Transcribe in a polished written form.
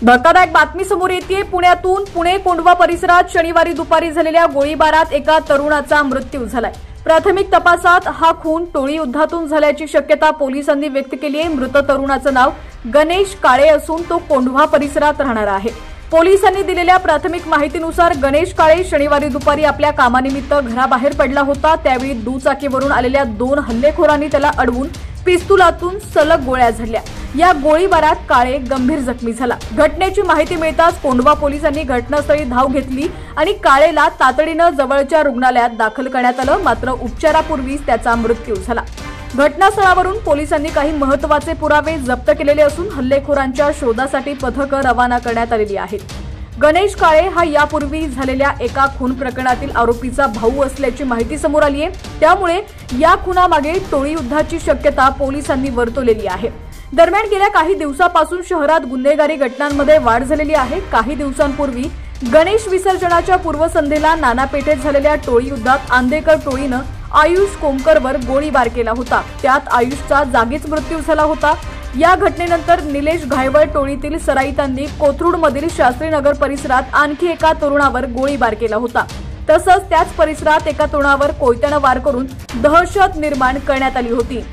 धक्कादायक बातमी समोर येते। पुण्यातून पुणे कोंढवा परिसरात शनिवारी दुपारी झालेल्या गोळीबारात एका तरुणाचा मृत्यू झालाय। प्राथमिक तपासात हा खून टोळी युद्धातून झाल्याची शक्यता पोलिसांनी व्यक्त केली आहे। मृत तरुणाचं नाव गणेश काळे असून तो कोंढवा परिसरात राहणारा आहे। पोलिसांनी दिलेल्या प्राथमिक माहितीनुसार गणेश काळे शनिवारी दुपारी आपल्या कामानिमित्त घराबाहेर पडला होता। त्यावेळी दुचाकीवरून आलेल्या 2 हल्लेखोरांनी त्याला अडवून पिस्तुलातून सलग गोळ्या झाडल्या। या गोळीबारात काळे गंभीर जखमी झाला। घटनेची माहिती मिळताच कोंढवा पोलिसांनी घटनास्थळी धाव घेतली आणि काळेला तातडीने जवळच्या रुग्णालयात दाखल करण्यात आलं, मात्र उपचारापूर्वीच त्याचा मृत्यू झाला। घटनास्थळावरून पोलिसांनी काही महत्त्वाचे पुरावे जप्त केलेले असून हल्लेखोरांच्या शोधासाठी पथकं रवाना करण्यात आलेली आहेत। गणेश काळे हा यापूर्वी झालेल्या एका खून प्रकरणातील आरोपीचा भाऊ असल्याची माहिती समोर आली आहे। त्यामुळे या खुनामागे टोळी युद्धाची शक्यता पोलिसांनी वर्तवलेली आहे। दरम्यान गेल्या काही दिवसापासून शहरात गुन्हेगारी घटनांमध्ये वाढ झालेली आहे। काही दिवसांपूर्वी गणेश विसर्जनाच्या पूर्वसंध्येला नानापेठेत झालेल्या टोळी युद्धात आंदेकर टोळीनं आयुष कोमकरवर गोळीबार केला होता। त्यात आयुषचा जागीच मृत्यू झाला होता। या घटनेनंतर निलेश घायवळ टोळीतील सराईतांनी कोथरूडमधील शास्त्रीनगर परिसरात आणखी एका तरुणावर गोळीबार केला होता। तसंच त्याच परिसरात एका तरुणावर कोयत्यानं वार करून दहशत निर्माण करण्यात आली होती।